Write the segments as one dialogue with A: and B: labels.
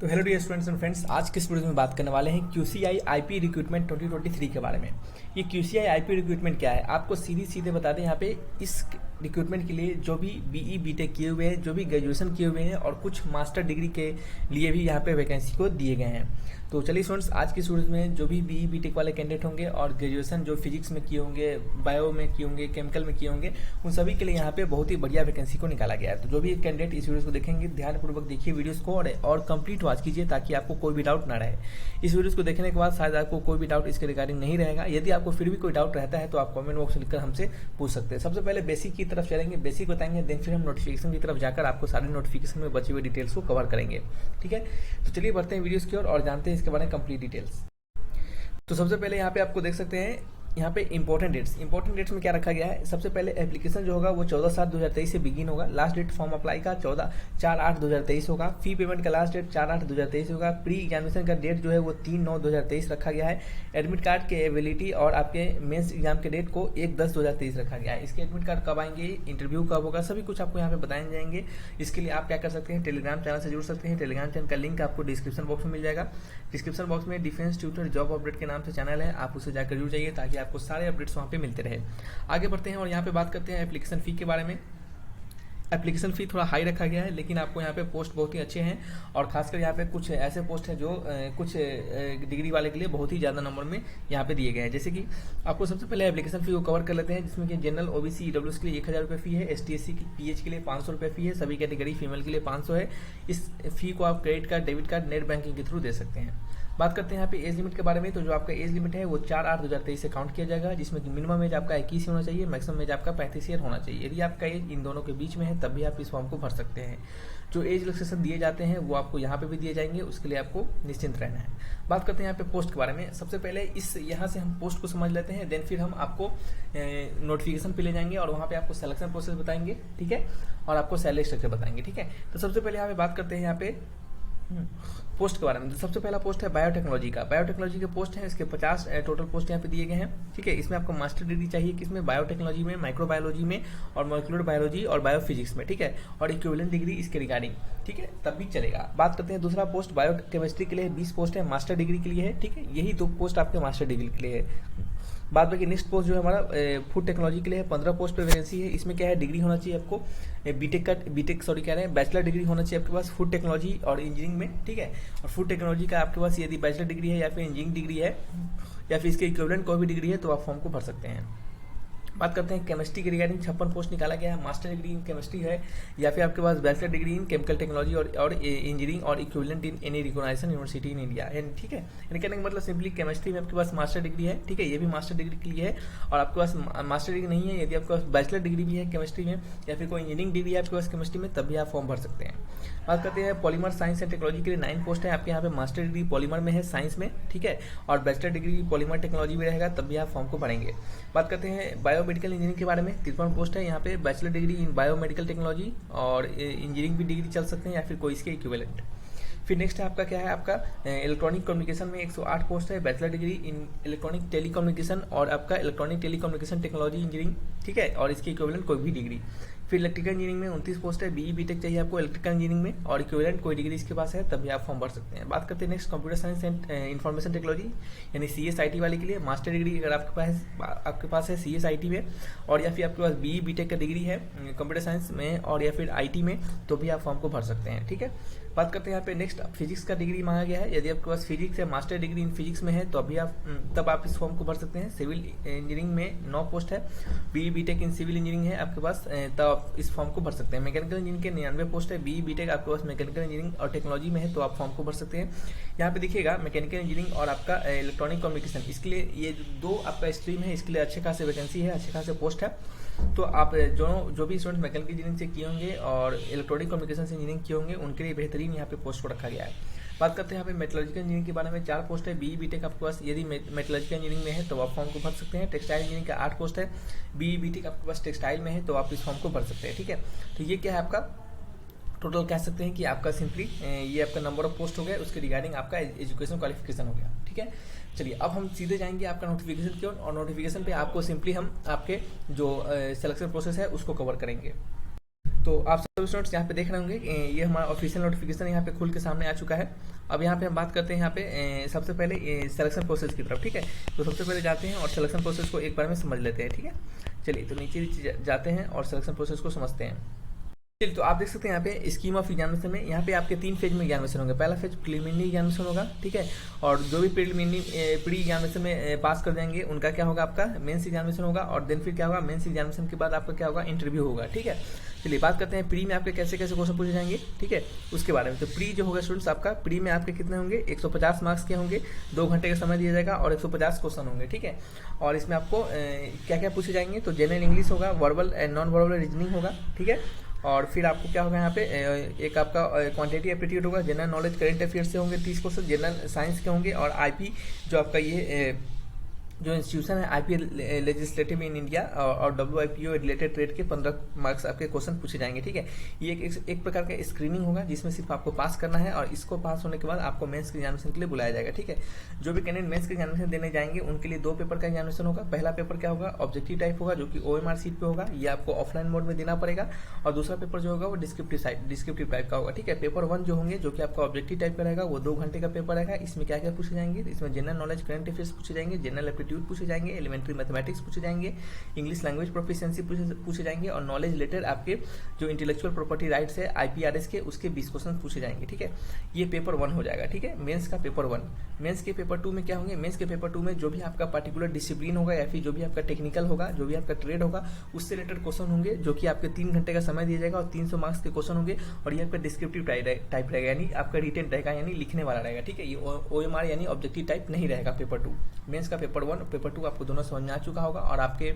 A: तो hello dear students and friends, आज के इस वीडियो में बात करने वाले हैं QCI IP रिक्रूटमेंट 2023 के बारे में। ये QCI IP रिक्रूटमेंट क्या है, आपको सीधे बता दें। यहाँ पे इस रिक्रूटमेंट के लिए जो भी BE BTech किए हुए हैं, जो भी ग्रेजुएशन किए हुए हैं और कुछ मास्टर डिग्री के लिए भी यहाँ पे वैकेंसी को दिए गए हैं। तो चलिए स्टूडेंट्स, आज की वीडियो में जो भी BE BTech वाले कैंडिडेट होंगे और ग्रेजुएशन जो फिजिक्स में किए होंगे, बायो में किए होंगे, केमिकल में किए होंगे, उन सभी के लिए यहाँ पे बहुत ही बढ़िया वैकेंसी को निकाला गया है। तो जो भी कैंडिडेट इस वीडियो को देखेंगे, ध्यानपूर्वक देखिए वीडियोस को और कंप्लीट वॉच कीजिए ताकि आपको कोई भी डाउट ना रहे। इस वीडियो को देखने के बाद शायद आपको कोई भी डाउट इसके रिगार्डिंग नहीं रहेगा। यदि आपको फिर भी कोई डाउट रहता है तो आप कमेंट बॉक्स में लिखकर हमसे पूछ सकते हैं। सबसे पहले बेसिक की तरफ चलेंगे, बेसिक बताएंगे, देन फिर हम नोटिफिकेशन की तरफ जाकर आपको सारे नोटिफिकेशन में बची हुई डिटेल्स को कवर करेंगे। ठीक है, तो चलिए बढ़ते हैं वीडियोस की ओर और जानते हैं इसके बारे में कंप्लीट डिटेल्स। तो सबसे पहले यहाँ पे आपको देख सकते हैं, यहाँ पे इंपॉर्टेंट डेट्स में क्या रखा गया है। सबसे पहले एप्लीकेशन जो होगा वो 14/7/2023 से बिगिन होगा। लास्ट डेट फॉर्म अप्लाई का 14/4/8/2023 होगा। फी पेमेंट का लास्ट डेट 4/8/2023 होगा। प्री एग्जामिनेशन का डेट जो है वो 3/9/2023 रखा गया है। एडमिट कार्ड के एबिलिटी और आपके मेंस एग्जाम के डेट को 1/10/2023 रखा गया है। इसके एडमिट कार्ड कब आएंगे, इंटरव्यू कब होगा, सभी कुछ आपको यहाँ पे बताए जाएंगे। इसके लिए आप क्या कर सकते हैं, टेलीग्राम चैनल से जुड़ सकते हैं। टेलीग्राम चैनल का लिंक आपको डिस्क्रिप्शन बॉक्स में मिल जाएगा। डिस्क्रिप्शन बॉक्स में डिफेंस ट्यूटर जॉब अपडेट के नाम से चैनल है, आप उसे जाकर जुड़ जाइए ताकि आपको सारे अपडेट्स वहाँ पे मिलते रहे। आगे बढ़ते हैं और यहाँ पे बात करते हैं एप्लीकेशन फ़ी के बारे में। एप्लीकेशन फ़ी थोड़ा हाई रखा गया है, लेकिन आपको यहाँ पे पोस्ट बहुत ही अच्छे हैं और खासकर यहाँ पे कुछ ऐसे पोस्ट हैं जो कुछ डिग्री वाले के लिए बहुत ही ज़्यादा नंबर में यहाँ पे दिए गए हैं। जैसे कि आपको सबसे पहले एप्लीकेशन फ़ी को कवर कर लेते हैं, जिसमें कि जनरल OBC EWS के लिए 1000 रुपये फ़ी है। ST SC PH के लिए 500 रुपये फ़ी है। सभी कैटेगरी फीमेल के लिए 500 है। इस फ़ी को आप credit card, debit card, net banking के थ्रू दे सकते हैं। बात करते हैं यहाँ पे एज लिमिट के बारे में। तो जो आपका एज लिमिट है वो 4/8/2023 से काउंट किया जाएगा, जिसमें कि मिनिमम एज आपका 21 होना चाहिए, मैक्सिमम एज आपका 35 ईयर होना चाहिए। यदि आपका एज इन दोनों के बीच में है तब भी आप इस फॉर्म को भर सकते हैं। जो एज रिलैक्सेशन दिए जाते हैं वो आपको यहाँ पे भी दिए जाएंगे, उसके लिए आपको निश्चिंत रहना है। बात करते हैं यहाँ पे पोस्ट के बारे में। सबसे पहले यहाँ से हम पोस्ट को समझ लेते हैं, देन फिर हम आपको नोटिफिकेशन पे ले जाएंगे और वहाँ पे आपको सिलेक्शन प्रोसेस बताएंगे, ठीक है, और आपको सैलरी स्ट्रक्चर बताएंगे, ठीक है। तो सबसे पहले यहाँ पे बात करते हैं यहाँ पे पोस्ट के बारे में। तो सबसे पहला पोस्ट है बायोटेक्नोलॉजी का। बायोटेक्नोलॉजी के पोस्ट है, इसके 50 टोटल पोस्ट यहाँ पे दिए गए हैं, ठीक है। इसमें आपको मास्टर डिग्री चाहिए, किसमें, बायोटेक्नोलॉजी में, माइक्रोबायोलॉजी में और मॉलिक्यूलर बायोलॉजी और बायोफिजिक्स में, ठीक है, और इक्विवेलेंट डिग्री इसके रिगार्डिंग, ठीक है, तब भी चलेगा। बात करते हैं दूसरा पोस्ट बायोकेमिस्ट्री के लिए 20 पोस्ट है, मास्टर डिग्री के लिए है, ठीक है। यही 2 पोस्ट आपके मास्टर डिग्री के लिए है। बाद बाकी नेक्स्ट पोस्ट जो है हमारा फूड टेक्नोलॉजी के लिए है, 15 पोस्ट पे वैकेंसी है। इसमें क्या है, डिग्री होना चाहिए आपको बैचलर डिग्री होना चाहिए आपके पास फूड टेक्नोलॉजी और इंजीनियरिंग में, ठीक है। और फूड टेक्नोलॉजी का आपके पास यदि बैचलर डिग्री है या फिर इंजीनियरिंग डिग्री है या फिर इसके इक्विवेलेंट कोई भी डिग्री है तो आप फॉर्म को भर सकते हैं। बात करते हैं केमिस्ट्री के रिगार्डिंग 56 पोस्ट निकाला गया है। मास्टर डिग्री इन केमिस्ट्री है या फिर आपके पास bachelor degree in chemical technology और इंजीनियरिंग और equivalent in any recognisation university in India, ठीक है। यानी कहने का मतलब सिंपली केमिस्ट्री में आपके पास मास्टर डिग्री है, ठीक है, ये भी मास्टर डिग्री के लिए है। और आपके पास मास्टर डिग्री नहीं है, यदि आपके पास बैचलर डिग्री भी है केमिस्ट्री में या फिर कोई इंजीनियरिंग डिग्री है आपके पास केमिस्ट्री में, तब भी आप फॉर्म भर सकते हैं। बात करते हैं पॉलीमर साइंस एंड टेक्नोलॉजी के लिए 9 पोस्ट है आपके यहाँ पे। मास्टर डिग्री पॉलीमर में है, साइंस में, ठीक है, और बैचलर डिग्री पॉलीमर टेक्नोलॉजी में रहेगा, तब भी आप फॉर्म को भरेंगे। बात करते हैं बायोमेडिकल इंजीनियरिंग के बारे में। 53 पोस्ट है यहाँ पे। बैचलर डिग्री इन बायोमेडिकल टेक्नोलॉजी और इंजीनियरिंग भी डिग्री चल सकते हैं या फिर कोई इसके इक्विवेलेंट। फिर नेक्स्ट है आपका क्या है, आपका इलेक्ट्रॉनिक कम्युनिकेशन में 108 पोस्ट है। बैचलर डिग्री इन इलेक्ट्रॉनिक टेलीकम्युनिकेशन और आपका इलेक्ट्रॉनिक टेलीकम्युनिकेशन टेक्नोलॉजी इंजीनियरिंग, ठीक है, और इसके इक्विवेलेंट कोई भी डिग्री। फिर इलेक्ट्रिकल इंजीनियरिंग में 29 पोस्ट है। BE BTech चाहिए आपको इलेक्ट्रिकल इंजीनियरिंग में और इक्विवेलेंट कोई डिग्री इसके पास है, तभी आप फॉर्म भर सकते हैं। बात करते हैं next computer science and information technology यानी CSIT वाले के लिए। मास्टर डिग्री अगर आपके पास है CSIT में और या फिर आपके पास BE BTech का डिग्री है कंप्यूटर साइंस में और या फिर IT में, तो भी आप फॉर्म को भर सकते हैं, ठीक है। बात करते हैं यहाँ पे नेक्स्ट फिजिक्स का डिग्री मांगा गया है। यदि आपके पास फिजिक्स है, मास्टर डिग्री इन फिजिक्स में है, तो अभी तब आप इस फॉर्म को भर सकते हैं। सिविल इंजीनियरिंग में 9 पोस्ट है। BE BTech in civil engineering है आपके पास, तब आप इस फॉर्म को भर सकते हैं। मैकेनिकल इंजीनियरिंग के 99 पोस्ट है। BE BTech आपके पास मैकेनिकल इंजीनियरिंग और टेक्नोलॉजी में है, तो आप फॉर्म को भर सकते हैं। यहाँ पे देखिएगा मैकेनिकल इंजीनियरिंग और आपका इलेक्ट्रॉनिक कम्युनिकेशन, इसके लिए ये 2 आपका स्ट्रीम है, इसके लिए अच्छे खासे वैकेंसी है, अच्छे खासे पोस्ट है। तो आप जो भी स्टूडेंट्स मैकेनिकल इंजीनियरिंग से किए होंगे और इलेक्ट्रॉनिक कम्युनिकेशन से इंजीनियरिंग किए होंगे उनके लिए बेहतरीन यहाँ पे पोस्ट को रखा गया है। बात करते हैं यहाँ पे मेटलर्जिकल इंजीनियरिंग के बारे में। 4 पोस्ट है। BE BTech आपके पास यदि मेटलर्जिकल इंजीनियरिंग में है तो आप फॉर्म को भर सकते हैं। टेक्सटाइल इंजीनियरिंग का 8 पोस्ट है। BE BTech आपके पास टेक्सटाइल में है, तो आप इस फॉर्म को भर सकते हैं, ठीक है। तो ये क्या है आपका टोटल, कह सकते हैं कि आपका सिंपली ये आपका नंबर ऑफ पोस्ट हो गया, उसके रिगार्डिंग आपका एजुकेशन क्वालिफिकेशन हो गया, ठीक है। चलिए अब हम सीधे जाएंगे आपका नोटिफिकेशन की ओर और नोटिफिकेशन पे आपको सिंपली हम आपके जो सिलेक्शन प्रोसेस है उसको कवर करेंगे। तो आप सभी स्टूडेंट्स यहाँ पे देख रहे होंगे ये हमारा ऑफिशियल नोटिफिकेशन यहाँ पे खुल के सामने आ चुका है। अब यहाँ पे हम बात करते हैं यहाँ पे सबसे पहले सिलेक्शन प्रोसेस की तरफ, ठीक है। तो सबसे पहले जाते हैं और सिलेक्शन प्रोसेस को एक बार में समझ लेते हैं, ठीक है। चलिए तो नीचे जाते हैं और सिलेक्शन प्रोसेस को समझते हैं। चलिए तो आप देख सकते हैं यहाँ पे स्कीम ऑफ एग्जामिनेशन में यहाँ पे आपके 3 फेज में एग्जामिनेशन होंगे। पहला फेज प्रीलिमिनरी एग्जामिनेशन होगा, ठीक है। और जो भी प्री एग्जामिनेशन में पास कर जाएंगे उनका क्या होगा, आपका मेंस एग्जामिनेशन होगा। और देन फिर क्या होगा, मेंस एग्जामिनेशन के बाद आपका क्या होगा, इंटरव्यू होगा, ठीक है। चलिए बात करते हैं प्री में आपके कैसे कैसे क्वेश्चन पूछे जाएंगे, ठीक है, उसके बारे में। तो प्री जो होगा स्टूडेंट्स आपका, प्री में आपके कितने होंगे, 150 मार्क्स के होंगे, 2 घंटे का समय दिया जाएगा और 150 क्वेश्चन होंगे, ठीक है। और इसमें आपको क्या क्या पूछे जाएंगे, तो जनरल इंग्लिश होगा, verbal and non verbal reasoning होगा, ठीक है। और फिर आपको क्या होगा यहाँ पे एक आपका क्वांटिटी एप्टीट्यूड होगा, जनरल नॉलेज करंट अफेयर्स से होंगे 30 क्वेश्चन, जनरल साइंस के होंगे। और आईपी जो आपका ये जो इंस्टीट्यूशन है आईपी लेजिस्लेटिव इन इंडिया और WIPO रिलेटेड ट्रेड के 15 मार्क्स आपके क्वेश्चन पूछे जाएंगे, ठीक है। ये एक प्रकार का स्क्रीनिंग होगा जिसमें सिर्फ आपको पास करना है और इसको पास होने के बाद आपको मेंस के एग्जामिनेशन के लिए बुलाया जाएगा, ठीक है। जो भी कैंडिडेट मेंस के एग्जामिनेशन देने जाएंगे उनके लिए 2 पेपर का एग्जामिनेशन होगा। पहला पेपर क्या होगा, ऑब्जेक्टिव टाइप होगा जो कि OMR शीट पे होगा, ये आपको ऑफलाइन मोड में देना पड़ेगा। और दूसरा पेपर जो होगा वो डिस्क्रिप्टिव टाइप का होगा, ठीक है। पेपर 1 जो होंगे जो कि आपका ऑब्जेक्टिव टाइप का रहेगा वो 2 घंटे का पेपर रहेगा। इसमें क्या क्या पूछे जाएंगे, इसमें जनरल नॉलेज करंट अफेयर्स पूछे जाएंगे, जनरल एप्टीट्यूड पूछे जाएंगे, एलिमेंट्री मैथमेटिक्स पूछे जाएंगे, इंग्लिश लैंग्वेज प्रोफिशिएंसी पूछे जाएंगे और नॉलेज रिलेटेड आपके जो इंटेलेक्चुअल प्रॉपर्टी राइट्स है IPRS के उसके 20 क्वेश्चन पूछे जाएंगे, ठीक है। ये पेपर 1 हो जाएगा, ठीक है, मेंस का पेपर 1। मेंस के पेपर 2 में क्या होंगे, मेंस के पेपर 2 में जो भी आपका पर्टिकुलर डिसिप्लिन होगा या फिर जो भी आपका टेक्निकल होगा, जो भी आपका ट्रेड होगा उससे रिलेटेड क्वेश्चन होंगे जो कि आपके 3 घंटे का समय दिया जाएगा और 300 मार्क्स के क्वेश्चन होंगे। और ये आपका डिस्क्रिप्टिव टाइप रहेगा, यानी आपका रिटन रहेगा, यानी लिखने वाला रहेगा, ठीक है। ये OMR यानी ऑब्जेक्टिव टाइप नहीं रहेगा पेपर 2। मेंस का पेपर 1 पेपर 2 आपको दोनों समझ में आ चुका होगा। और आपके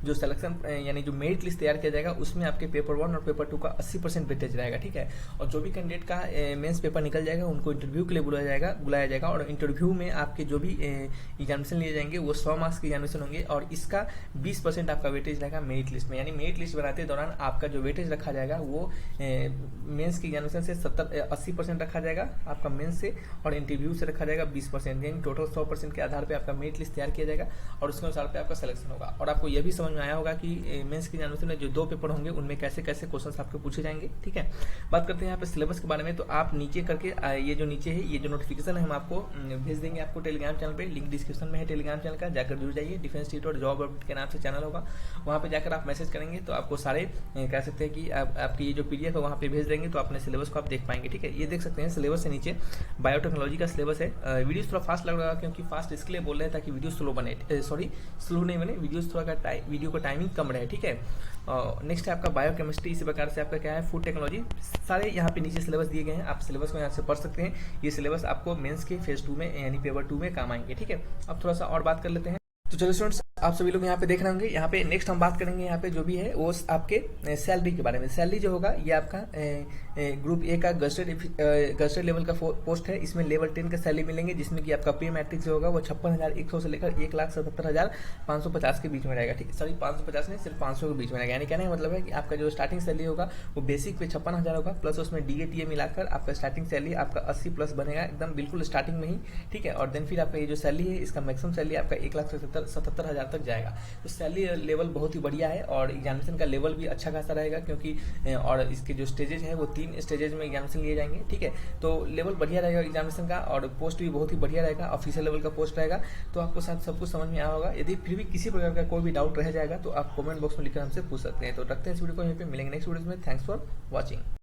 A: जो सिलेक्शन यानी जो मेरिट लिस्ट तैयार किया जाएगा उसमें आपके पेपर 1 और पेपर 2 का 80% वेटेज रहेगा, ठीक है। और जो भी कैंडिडेट का मेंस पेपर निकल जाएगा उनको इंटरव्यू के लिए बुलाया जाएगा और इंटरव्यू में आपके जो भी एग्जामिनेशन लिए जाएंगे वो 100 मार्क्स के एग्जामिनेशन होंगे और इसका 20% आपका वेटेज रहेगा मेरिट लिस्ट में। यानी मेरिट लिस्ट बनाते दौरान आपका जो वेटेज रखा जाएगा वो मेंस के एग्जामिनेशन से 80% रखा जाएगा आपका मेंस से, और इंटरव्यू से रखा जाएगा 20%, यानी टोटल 100% के आधार पर आपका मेरिट लिस्ट तैयार किया जाएगा और उसके अनुसार पे आपका सिलेक्शन होगा। और आपको यह भी समझ में आया होगा कि मेंस के एग्जामिनेशन में जो 2 पेपर होंगे उनमें कैसे कैसे क्वेश्चंस आपके पूछे जाएंगे, ठीक है। बात करते हैं यहाँ पे सिलेबस के बारे में। तो आप नीचे करके ये जो नीचे है ये जो नोटिफिकेशन है हम आपको भेज देंगे आपको टेलीग्राम चैनल पे, लिंक डिस्क्रिप्शन में है टेलीग्राम चैनल का, जाकर जुड़ जाइए। डिफेंस ट्यूटर जॉब अपडेट के नाम से चैनल होगा, वहाँ पे जाकर आप मैसेज करेंगे तो आपको सारे कह सकते हैं कि आपकी ये जो PDF है वहाँ पे भेज देंगे तो अपने सिलेबस को आप देख पाएंगे, ठीक है। ये देख सकते हैं सिलेबस से नीचे बायोटेक्नोलॉजी का सिलेबस है। वीडियो थोड़ा फास्ट लग रहा है क्योंकि फास्ट इसके लिए बोल रहे हैं ताकि वीडियो स्लो बने, स्लो नहीं बने, वीडियोस थोड़ा का वीडियो का टाइमिंग कम रहे, ठीक है। नेक्स्ट है आपका बायोकेमिस्ट्री, इसी प्रकार से आपका क्या है फूड टेक्नोलॉजी, सारे यहाँ पे नीचे सिलेबस दिए गए हैं, आप सिलेबस को यहाँ से पढ़ सकते हैं। ये सिलेबस आपको मेंस के फेज 2 में यानी पेपर 2 में काम आएंगे, ठीक है। अब थोड़ा सा और बात कर लेते हैं। तो चलो स्टूडेंट्स आप सभी लोग यहाँ पे देख रहे होंगे, यहाँ पे नेक्स्ट हम बात करेंगे यहाँ पे जो भी है वो आपके सैलरी के बारे में। सैलरी जो होगा ये आपका ग्रुप ए का गस्टेड लेवल का पोस्ट है, इसमें लेवल 10 का सैलरी मिलेंगे जिसमें कि आपका पे मैट्रिक्स जो होगा वो 56,100 से लेकर 1,77,550 के बीच में रहेगा, ठीक है। सॉरी 550 नहीं, सिर्फ 500 के बीच में रहेगा। यानी कहने का मतलब है कि आपका जो स्टार्टिंग सैलरी होगा वो बेसिक पे 56,000 होगा, प्लस उसमें DA मिलाकर आपका स्टार्टिंग सैलरी आपका 80 प्लस बनेगा एकदम बिल्कुल स्टार्टिंग में ही, ठीक है। और देन फिर आपका ये जो सैलरी है इसका मैक्सिमम सैलरी आपका 1,77,000 तक जाएगा। तो सैलरी लेवल बहुत ही बढ़िया है और एग्जामिनेशन का लेवल भी अच्छा खासा रहेगा क्योंकि और इसके जो स्टेजेज है वो 3 स्टेजेज में एग्जामिनेशन लिए जाएंगे, ठीक है। तो लेवल बढ़िया रहेगा एग्जामिनेशन का और पोस्ट भी बहुत ही बढ़िया रहेगा, ऑफिशियल लेवल का पोस्ट रहेगा। तो आपको साथ सब कुछ समझ में आया होगा। यदि फिर भी किसी प्रकार का कोई भी डाउट रह जाएगा तो आप कमेंट बॉक्स में लिखकर हमसे पूछ सकते हैं। तो रखते हैं इस वीडियो को यहीं पे, मिलेंगे नेक्स्ट वीडियो में। Thanks for watching.